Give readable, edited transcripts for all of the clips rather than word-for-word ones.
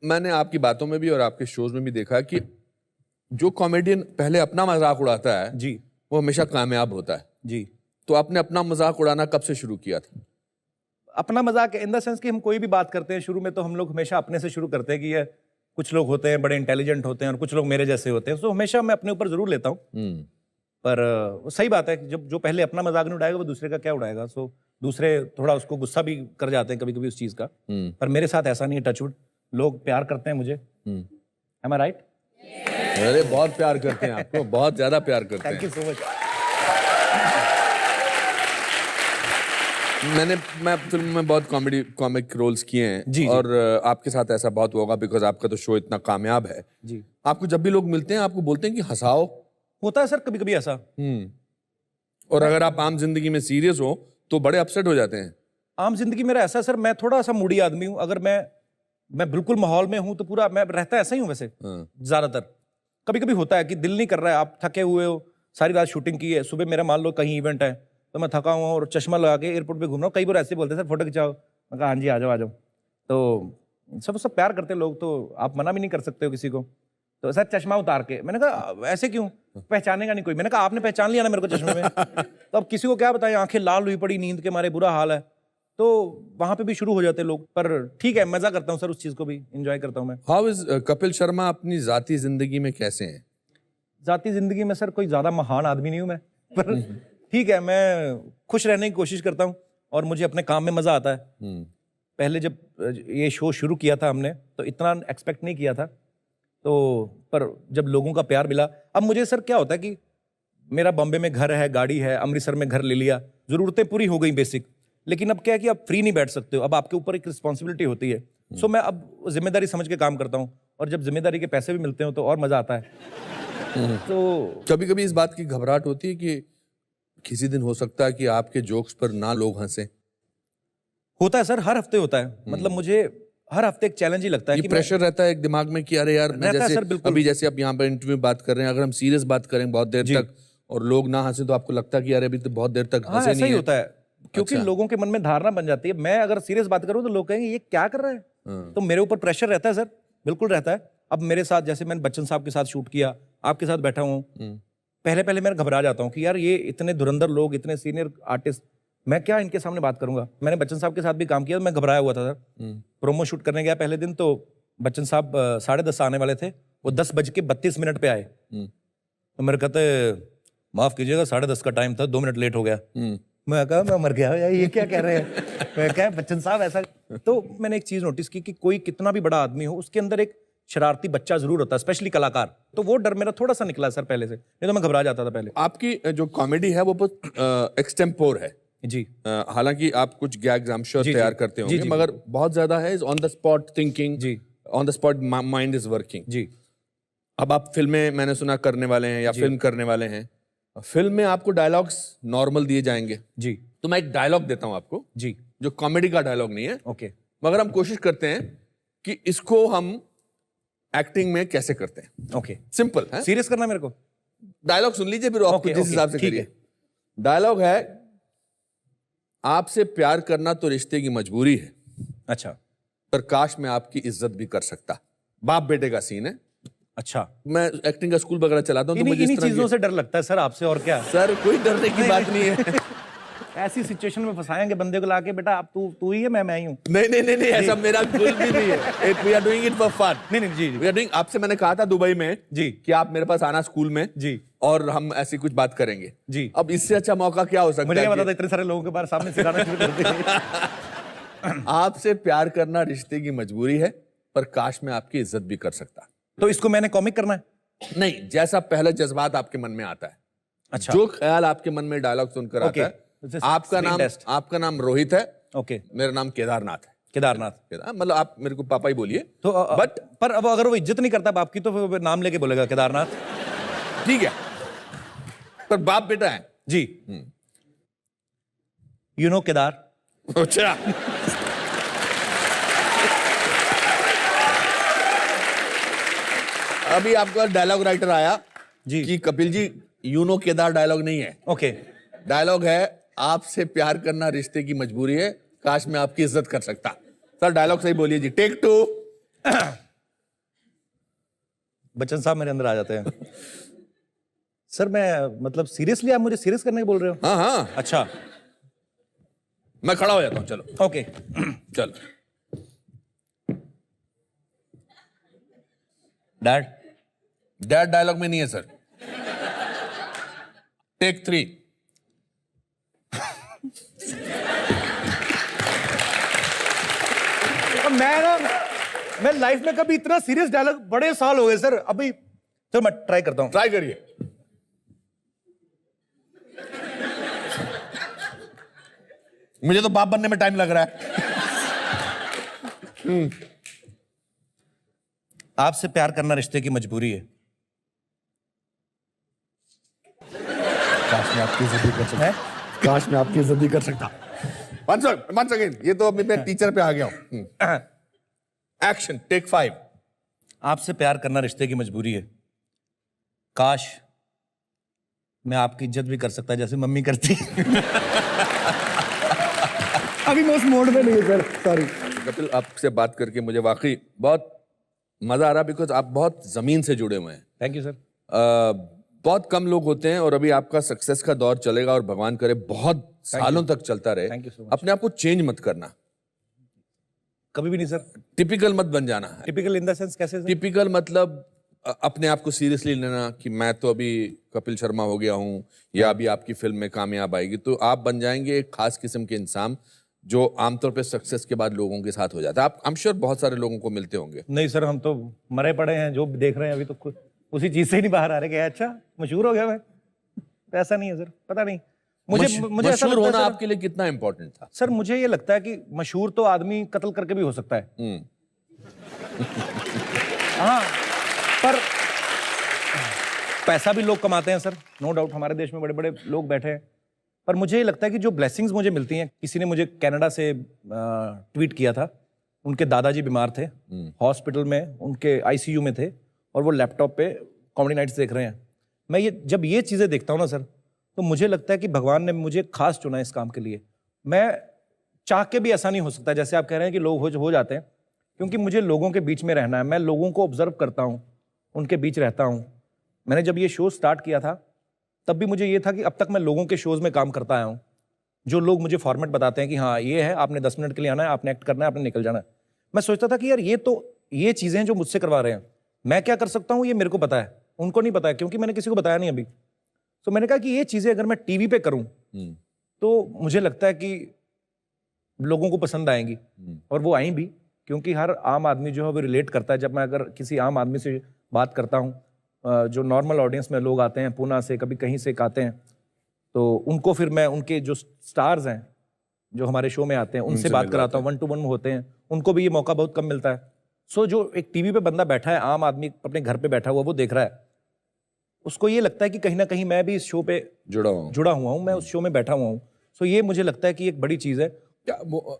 मैंने आपकी बातों में भी और आपके शोज में भी देखा कि जो कॉमेडियन पहले अपना मजाक उड़ाता है जी वो हमेशा कामयाब होता है। जी। तो आपने अपना मजाक उड़ाना कब से शुरू किया था? अपना मजाक इन द सेंस कि हम कोई भी बात करते हैं शुरू में तो हम लोग हमेशा अपने से शुरू करते हैं कि ये कुछ लोग होते हैं बड़े इंटेलिजेंट होते हैं और कुछ लोग मेरे जैसे होते हैं, तो हमेशा मैं अपने ऊपर जरूर लेता हूँ। पर सही बात है कि जब जो पहले अपना मजाक नहीं उड़ाएगा वो दूसरे का क्या उड़ाएगा। सो दूसरे थोड़ा उसको गुस्सा भी कर जाते हैं कभी कभी उस चीज का। पर मेरे साथ ऐसा नहीं है, टचवुड। लोग प्यार करते हैं मुझे। एम आई राइट? अरे बहुत प्यार करते हैं आपको, बहुत ज्यादा प्यार करते हैं। Thank you so much. मैं फिल्म में बहुत कॉमिक रोल्स किए हैं जी, और आपके साथ ऐसा बहुत होगा बिकॉज आपका तो शो इतना कामयाब है। जी। आपको जब भी लोग मिलते हैं आपको बोलते हैं कि हंसाओ। होता है सर कभी कभी ऐसा। और अगर आप आम जिंदगी में सीरियस हो तो बड़े अपसेट हो जाते हैं। आम जिंदगी मेरा ऐसा सर, मैं थोड़ा सा मूडी आदमी हूँ। अगर मैं बिल्कुल माहौल में हूँ तो पूरा मैं रहता ऐसा ही हूँ वैसे ज्यादातर। कभी कभी होता है कि दिल नहीं कर रहा है, आप थके हुए हो, सारी रात शूटिंग की है, सुबह मेरा मान लो कहीं इवेंट है तो मैं थका हुआ और चश्मा लगा के एयरपोर्ट पे घूम रहा हूँ। कई बार ऐसे बोलते हैं सर फोटो खिंचाओ, मैं कहा हाँ जी आ जाओ आ जाओ। तो सब प्यार करते हैं लोग, तो आप मना भी नहीं कर सकते हो किसी को। तो सर चश्मा उतार के, मैंने कहा ऐसे क्यों, पहचानेगा नहीं कोई। मैंने कहा आपने पहचान लिया ना मेरे को चश्मे में। तो अब किसी को क्या बताएं, आंखें लाल हुई पड़ी, नींद के मारे बुरा हाल है। तो वहां पे भी शुरू हो जाते हैं लोग। पर ठीक है, मजा करता हूँ सर, उस चीज को भी एंजॉय करता हूँ मैं। हाउ इज कपिल शर्मा अपनी जाती जिंदगी में कैसे हैं? जाती जिंदगी में सर कोई ज्यादा महान आदमी नहीं हूं मैं, पर ठीक है, मैं खुश रहने की कोशिश करता हूँ और मुझे अपने काम में मजा आता है। पहले जब ये शो शुरू किया था हमने तो इतना एक्सपेक्ट नहीं किया था, तो पर जब लोगों का प्यार मिला। अब मुझे सर क्या होता है कि मेरा बॉम्बे में घर है, गाड़ी है, अमृतसर में घर ले लिया, जरूरतें पूरी हो गई बेसिक। लेकिन अब क्या है कि आप फ्री नहीं बैठ सकते हो, अब आपके ऊपर एक रिस्पॉन्सिबिलिटी होती है। सो मैं अब जिम्मेदारी समझ के काम करता हूँ और जब जिम्मेदारी के पैसे भी मिलते हो तो और मजा आता है। तो कभी कभी इस बात की घबराहट होती है कि किसी दिन हो सकता है कि आपके जोक्स पर ना लोग हंसे? होता है सर, हर हफ्ते होता है। मतलब मुझे हर हफ्ते एक चैलेंज ही लगता है कि प्रेशर रहता है एक दिमाग में कि अरे यार मैं रहता है जैसे सर, बिल्कुल। अभी जैसे आप यहाँ पर इंटरव्यू में बात कर रहे हैं, अगर हम सीरियस बात करें बहुत देर तक और लोग ना हंसे तो आपको लगता है कि यार अभी तो बहुत देर तक हाँ, हंसे ऐसा नहीं ही है। होता है क्योंकि लोगों के मन में धारणा बन जाती है। मैं अगर सीरियस बात करूं तो लोग कहेंगे ये क्या कर रहा है। तो मेरे ऊपर प्रेशर रहता है सर, बिल्कुल रहता है। अब मेरे साथ जैसे मैंने बच्चन साहब के साथ शूट किया, आपके साथ बैठा हूँ, पहले मैं घबरा जाता हूँ कि यार ये इतने धुरंधर लोग, इतने सीनियर आर्टिस्ट, मैं क्या इनके सामने बात करूंगा। मैंने बच्चन साहब के साथ भी काम किया तो मैं घबराया हुआ था सर। प्रोमो शूट करने गया पहले दिन, तो बच्चन साहब 10:30 आने वाले थे, वो 10:32 पे आए। तो मेरे कहते माफ कीजिएगा 10:30 का टाइम था, 2 मिनट लेट हो गया। मैं कहा मैं मर गया यार, ये क्या कह रहे हैं। मैं कहा बच्चन साहब ऐसा। तो मैंने एक चीज नोटिस की कि कोई कितना भी बड़ा आदमी हो उसके अंदर एक शरारती बच्चा जरूर होता है, स्पेशली कलाकार। तो वो डर मेरा थोड़ा सा निकला सर पहले से, नहीं तो मैं घबरा जाता था पहले। आपकी जो कॉमेडी है वो बहुत एक्सटेम्पोर है जी। हालांकि आप कुछ गैग्स आई एम श्योर तैयार करते होंगे, मगर बहुत ज्यादा है on the spot thinking, on the spot mind is working. जी। अब आप फिल्में मैंने सुना करने वाले हैं या फिल्म करने वाले हैं, फिल्म में आपको डायलॉग्स नॉर्मल दिए जाएंगे जी। तो मैं एक डायलॉग देता हूं आपको जी। जो कॉमेडी का डायलॉग नहीं है, ओके, मगर हम कोशिश करते हैं कि इसको हम एक्टिंग में कैसे करते हैं। ओके, सिंपल है, सीरियस करना मेरे को। डायलॉग सुन लीजिए फिर आपको जिस हिसाब से करिए। डायलॉग है, आपसे प्यार करना तो रिश्ते की मजबूरी है, अच्छा, पर काश मैं आपकी इज्जत भी कर सकता। बाप बेटे का सीन है। अच्छा, मैं एक्टिंग का स्कूल वगैरह चलाता हूं तो मुझे इन्हीं चीजों से डर लगता है सर आपसे, और क्या। सर कोई डरने की बात नहीं है। ऐसी सिचुएशन में फंसाएंगे बंदे को लाके, बेटा आप तू ही है, मैं ही हूँ। नहीं ऐसा मेरा गोल भी नहीं है। We are doing it for fun. नहीं जी, वी आर डूइंग, आपसे मैंने कहा था दुबई में जी कि आप मेरे पास आना स्कूल में जी, और हम ऐसी कुछ बात करेंगे जी। अब इससे अच्छा मौका क्या हो सकता मुझे है? मुझे बता, इतने सारे लोगों के बारे सामने सिखाना शुरू कर दिया। आपसे प्यार करना रिश्ते की मजबूरी है, पर काश मैं आपकी इज्जत भी कर सकता। तो इसको मैंने कॉमिक करना है? नहीं, जैसा पहला जज्बात आपके मन में आता है, अच्छा, जो ख्याल आपके मन में डायलॉग सुनकर आता है। आपका नाम रोहित है, ओके, मेरा नाम केदारनाथ है। केदारनाथ, मतलब आप मेरे को पापा ही बोलिए। तो बट पर अब अगर वो इज्जत नहीं करता बाप की तो फिर नाम लेके बोलेगा केदारनाथ। ठीक है, पर बाप बेटा है जी। You know Kedar. अच्छा, अभी आपका डायलॉग राइटर आया जी कि कपिल जी यूनो केदार डायलॉग नहीं है, ओके, डायलॉग है आपसे प्यार करना रिश्ते की मजबूरी है, काश मैं आपकी इज्जत कर सकता। सर डायलॉग सही बोलिए जी, टेक 2। बच्चन साहब मेरे अंदर आ जाते हैं। सर मैं मतलब सीरियसली आप मुझे सीरियस करने के बोल रहे हो? हाँ हाँ, अच्छा मैं खड़ा हो जाता हूँ, चलो। ओके। चल डैड डैड डायलॉग में नहीं है सर। टेक 3। मैं लाइफ में कभी इतना सीरियस डायलॉग, बड़े साल हो गए सर। अभी तो मैं ट्राई करता हूँ। ट्राई करिए। मुझे तो बाप बनने में टाइम लग रहा है। आपसे प्यार करना रिश्ते की मजबूरी है। काश मैं आपकी इज्जत भी कर सकता। काश मैं आपकी इज्जत भी कर सकता। वन सेकेंड, ये तो अभी मैं टीचर पे आ गया हूं। Action, take 5। आपसे प्यार करना रिश्ते की मजबूरी है। काश मैं आपकी इज्जत भी कर सकता जैसे मम्मी करती। अभी मैं उस मोड में नहीं है सर, सॉरी। कपिल, आपसे बात करके मुझे वाकई बहुत मजा आ रहा, बिकॉज आप बहुत जमीन से जुड़े हुए हैं। Thank you sir. बहुत कम लोग होते हैं, और अभी आपका सक्सेस का दौर चलेगा, और भगवान करे बहुत सालों तक चलता रहे। Thank you so much. अपने आप को चेंज मत करना, कभी भी नहीं सर। टिपिकल मत बन जाना। टिपिकल इन द सेंस कैसे सर? टिपिकल मतलब अपने आप को सीरियसली लेना कि मैं तो अभी कपिल शर्मा हो गया हूं, या अभी आपकी फिल्म में कामयाब आएगी, तो आप बन जाएंगे एक खास किस्म के इंसान जो आमतौर पे सक्सेस के बाद लोगों के साथ हो जाता है। आप आई एम श्योर बहुत सारे लोगों को मिलते होंगे। नहीं सर, हम तो मरे पड़े हैं, जो देख रहे हैं अभी तो खुद उसी चीज से ही नहीं बाहर आ रहे कि अच्छा मशहूर हो गया मैं। तो ऐसा नहीं है सर, पता नहीं मुझे ऐसा मशहूर लगता है होना सर, आपके लिए कितना इंपॉर्टेंट था? सर मुझे ये लगता है कि मशहूर तो आदमी कत्ल करके भी हो सकता है। हाँ, पर पैसा भी लोग कमाते हैं सर, नो डाउट। हमारे देश में बड़े बड़े लोग बैठे हैं, पर मुझे ये लगता है कि जो ब्लेसिंग्स मुझे मिलती हैं। किसी ने मुझे कनाडा से ट्वीट किया था, उनके दादाजी बीमार थे, हॉस्पिटल में उनके आईसीयू में थे, और वो लैपटॉप पे कॉमेडी नाइट्स देख रहे हैं। मैं जब ये चीज़ें देखता हूँ ना सर, तो मुझे लगता है कि भगवान ने मुझे खास चुना है इस काम के लिए। मैं चाह के भी ऐसा नहीं हो सकता जैसे आप कह रहे हैं कि लोग हो जाते हैं, क्योंकि मुझे लोगों के बीच में रहना है। मैं लोगों को ऑब्जर्व करता हूँ, उनके बीच रहता हूँ। मैंने जब ये शो स्टार्ट किया था, तब भी मुझे ये था कि अब तक मैं लोगों के शोज़ में काम करता आया हूँ। जो लोग मुझे फॉर्मेट बताते हैं कि हाँ ये है, आपने 10 मिनट के लिए आना है, आपने एक्ट करना है, आपने निकल जाना है। मैं सोचता था कि यार ये चीज़ें जो मुझसे करवा रहे हैं, मैं क्या कर सकता हूँ ये मेरे को पता है, उनको नहीं पता है, क्योंकि मैंने किसी को बताया नहीं अभी। तो मैंने कहा कि ये चीज़ें अगर मैं टीवी पे करूँ तो मुझे लगता है कि लोगों को पसंद आएंगी, और वो आई भी, क्योंकि हर आम आदमी जो है वो रिलेट करता है। जब मैं अगर किसी आम आदमी से बात करता हूँ, जो नॉर्मल ऑडियंस में लोग आते हैं, पूना से, कभी कहीं से आते हैं, तो उनको फिर मैं उनके जो स्टार्स हैं जो हमारे शो में आते हैं उनसे बात कराता हूँ, 1-to-1 होते हैं। उनको भी ये मौका बहुत कम मिलता है। सो जो एक टीवी पे बंदा बैठा है, आम आदमी अपने घर पे बैठा हुआ, वो देख रहा है, उसको ये लगता है कि कहीं ना कहीं मैं भी इस शो पे जुड़ा हुआ हूँ, मैं उस शो में बैठा हुआ हूँ। सो ये मुझे लगता है कि एक बड़ी चीज़ है। क्या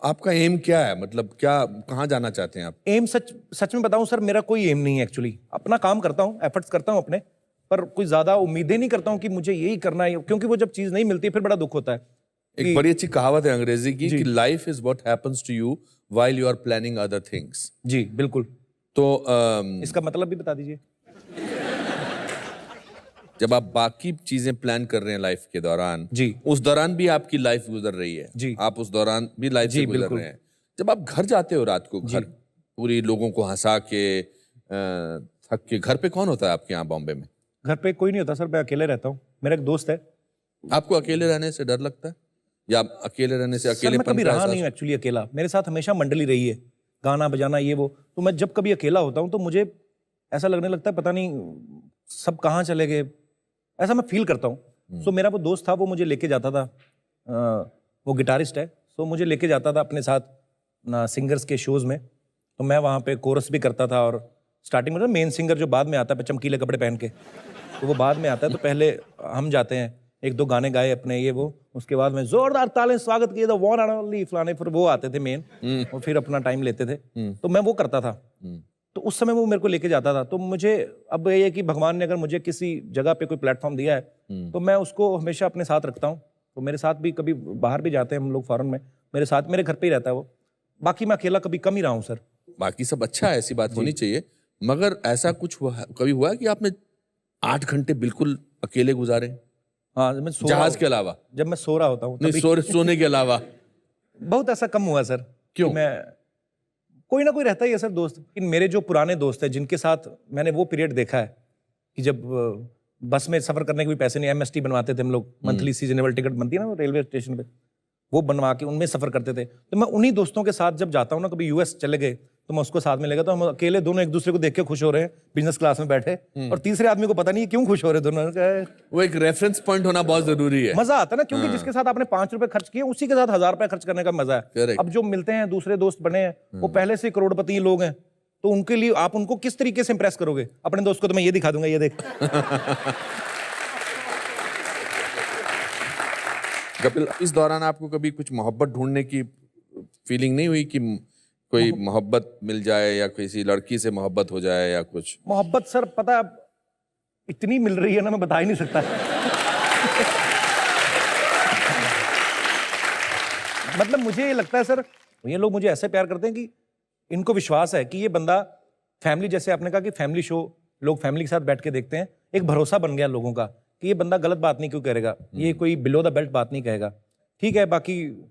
आपका एम क्या है, मतलब क्या, कहाँ जाना चाहते हैं आप? एम सच में बताऊं सर, मेरा कोई एम नहीं है एक्चुअली। अपना काम करता हूं, एफर्ट्स करता हूं अपने, पर कोई ज्यादा उम्मीदें नहीं करता हूं कि मुझे यही करना है, क्योंकि वो जब चीज नहीं मिलती फिर बड़ा दुख होता है। एक बड़ी अच्छी कहावत है अंग्रेजी की कि life is what happens to you while you are planning other things. जी बिल्कुल। तो इसका मतलब भी बता दीजिए। जब आप बाकी चीजें प्लान कर रहे हैं लाइफ के दौरान, जी, उस दौरान भी आपकी लाइफ गुजर रही है, जी, आप उस दौरान भी लाइफ से गुजर रहे हैं। जब आप घर जाते हो रात को, घर पूरी लोगों को हंसा के थक के, घर पे कौन होता है आपके यहाँ बॉम्बे में? घर पे कोई नहीं होता सर, मैं अकेले रहता हूँ। मेरा एक दोस्त है। आपको अकेले रहने से डर लगता है, या अकेले रहने से अकेले? मैं कभी रहा नहीं हूँ एक्चुअली अकेला। मेरे साथ हमेशा मंडली रही है, गाना बजाना ये वो। तो मैं जब कभी अकेला होता हूँ तो मुझे ऐसा लगने लगता है पता नहीं सब कहाँ चले गए, ऐसा मैं फील करता हूँ। सो मेरा वो दोस्त था, वो मुझे लेके जाता था, वो गिटारिस्ट है, सो मुझे लेके जाता था अपने साथ ना सिंगर्स के शोज़ में। तो मैं वहाँ पे कोरस भी करता था, और स्टार्टिंग में मेन सिंगर जो बाद में आता है चमकीले कपड़े पहन के, तो वो बाद में आता है। तो पहले हम जाते हैं, 1-2 गाने गाए अपने ये वो, उसके बाद में जोरदार तालें स्वागत किए, द वन एंड ओनली फलाने, फिर वो आते थे मेन, और फिर अपना टाइम लेते थे। तो मैं वो करता था। तो उस समय वो मेरे को लेके जाता था। तो मुझे अब ये है कि भगवान ने अगर मुझे किसी जगह पे कोई प्लेटफॉर्म दिया है तो मैं उसको हमेशा अपने साथ रखता हूँ। तो मेरे साथ भी कभी बाहर भी जाते हैं हम लोग फॉरेन में, मेरे साथ मेरे घर पे ही रहता है वो। बाकी मैं अकेला कभी कम ही रहा हूँ सर। बाकी सब अच्छा है, ऐसी बात होनी चाहिए, मगर ऐसा कुछ कभी हुआ है कि आपने 8 घंटे बिल्कुल अकेले गुजारे, हाँ, मैं सो जहाज के अलावा? जब मैं सो रहा होता हूँ नहीं, सोने के अलावा? बहुत ऐसा कम हुआ सर। क्यों? कि मैं कोई ना कोई रहता ही है सर दोस्त। लेकिन मेरे जो पुराने दोस्त हैं जिनके साथ मैंने वो पीरियड देखा है कि जब बस में सफर करने के भी पैसे नहीं, एमएसटी बनवाते थे हम लोग, मंथली सीजनेबल टिकट बनती है ना रेलवे स्टेशन पे, वो बनवा के उनमें सफर करते थे। तो मैं उन्हीं दोस्तों के साथ जब जाता हूँ ना, कभी यूएस चले गए तो मैं उसको साथ में ले गया, तो हम अकेले दोनों एक दूसरे को देख के खुश हो रहे हैं बिजनेस क्लास में बैठे, और तीसरे आदमी को पता नहीं क्यों खुश हो रहे दोनों। वो एक रेफरेंस पॉइंट होना बहुत जरूरी है। मजा आता है ना, क्योंकि जिसके साथ आपने 5 रुपए खर्च किए उसी के साथ 1000 रुपए खर्च करने का मजा है। Correct. अब जो मिलते हैं दूसरे दोस्त बने हैं वो पहले से करोड़पति लोग हैं, तो उनके लिए आप उनको किस तरीके से इंप्रेस करोगे? अपने दोस्त को तो मैं ये दिखा दूंगा, ये देख। कपिल, इस दौरान आपको कभी कुछ मोहब्बत ढूंढने की फीलिंग नहीं हुई कि कोई मोहब्बत मिल जाए या किसी लड़की से मोहब्बत हो जाए या कुछ? मोहब्बत सर पता है इतनी मिल रही है ना, मैं बता ही नहीं सकता। मतलब मुझे ये लगता है सर, ये लोग मुझे ऐसे प्यार करते हैं कि इनको विश्वास है कि ये बंदा फैमिली, जैसे आपने कहा कि फैमिली शो लोग फैमिली के साथ बैठ के देखते हैं, एक भरोसा बन गया लोगों का कि ये बंदा गलत बात नहीं क्यों करेगा, ये कोई बिलो द बेल्ट बात नहीं कहेगा। ठीक है, बाकी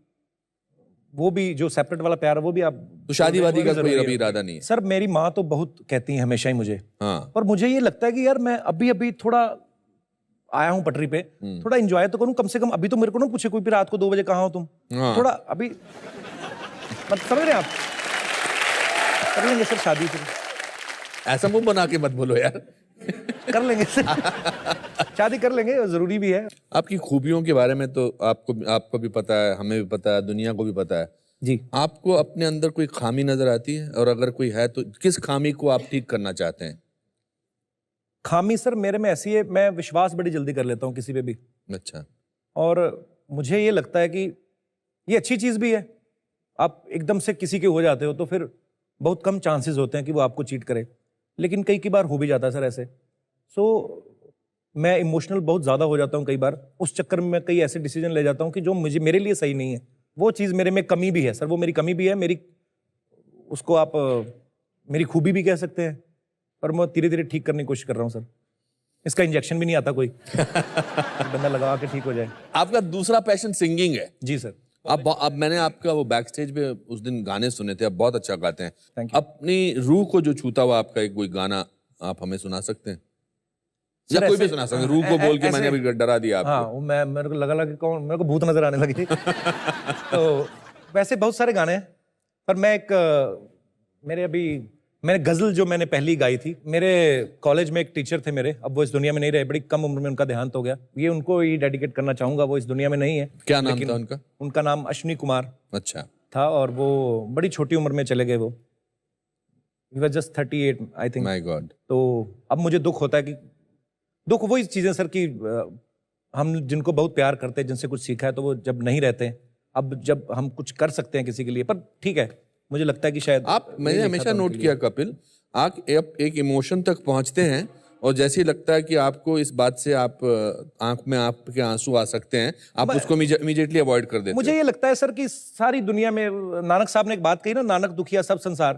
वो भी जो सेपरेट वाला प्यार है वो भी आप, तो शादी वादी का कोई जरूरी है। अभी इरादा नहीं है? सर मेरी माँ तो बहुत कहती है हमेशा ही मुझे, हाँ। पर मुझे ये लगता है कि यार मैं अभी अभी थोड़ा आया हूँ पटरी पे, थोड़ा एंजॉय तो करूँ कम से कम। अभी तो मेरे को ना पूछे कोई भी रात को 2 बजे कहाँ हो तुम, हाँ। थोड़ा अभी मतलब समझ रहे हैं आप, कर लेंगे सर शादी, फिर ऐसा मुंह बना के मत बोलो यार। कर लेंगे सर, शादी कर लेंगे, जरूरी भी है। आपकी खूबियों के बारे में तो आपको भी पता है, हमें भी पता है, दुनिया को भी पता है जी। आपको अपने अंदर कोई खामी नजर आती है, और अगर कोई है तो किस खामी को आप ठीक करना चाहते हैं? खामी सर मेरे में ऐसी है, मैं विश्वास बड़ी जल्दी कर लेता हूँ किसी पे भी, अच्छा। और मुझे ये लगता है कि ये अच्छी चीज भी है। आप एकदम से किसी के हो जाते हो तो फिर बहुत कम चांसेस होते हैं कि वो आपको चीट करे, लेकिन कई बार हो भी जाता है सर ऐसे। सो मैं इमोशनल बहुत ज़्यादा हो जाता हूँ कई बार, उस चक्कर में मैं कई ऐसे डिसीजन ले जाता हूँ कि जो मेरे लिए सही नहीं है। वो चीज़ मेरे में कमी भी है सर, वो मेरी कमी भी है, मेरी उसको आप मेरी खूबी भी कह सकते हैं, पर मैं धीरे धीरे ठीक करने की कोशिश कर रहा हूँ सर। इसका इंजेक्शन भी नहीं आता कोई, बंदा लगा के ठीक हो जाए। आपका दूसरा पैशन सिंगिंग है? जी सर। अब मैंने आपका वो बैक स्टेज पे उस दिन गाने सुने थे, आप बहुत अच्छा गाते हैं। Thank you. अपनी रूह को जो छूता हुआ आपका एक कोई गाना आप हमें सुना सकते हैं? या कोई भी सुना सकते हैं, रूह को बोल के। मैंने अभी डरा दिया आपको। हाँ, वो मेरे को लगा कि कौन, मेरे को भूत नजर आने लगे। तो वैसे बहुत सारे गाने हैं, पर मैं मैंने गजल जो मैंने पहली गाई थी, मेरे कॉलेज में एक टीचर थे मेरे, अब वो इस दुनिया में नहीं रहे, बड़ी कम उम्र में उनका देहांत हो गया। ये उनको ही डेडिकेट करना चाहूंगा, वो इस दुनिया में नहीं है। क्या नाम था उनका? उनका नाम अश्विनी कुमार अच्छा था, और वो बड़ी छोटी उम्र में चले गए। वो he was just 38 I think. My God. तो अब मुझे दुख होता है कि दुख वही चीजें सर कि हम जिनको बहुत प्यार करते हैं, जिनसे कुछ सीखा है, तो वो जब नहीं रहते हैं, अब जब हम कुछ कर सकते हैं किसी के लिए, पर ठीक है, मुझे लगता है कि शायद मैंने हमेशा नोट किया कपिल, आप एक इमोशन तक पहुंचते हैं और जैसे ही लगता है कि आपको इस बात से आप आंख में आपके आंसू आ सकते हैं, आप उसको इमीडिएटली अवॉइड कर देते हैं। मुझे ये लगता है सर कि सारी दुनिया में, नानक साहब ने एक बात कही ना, नानक दुखिया सब संसार,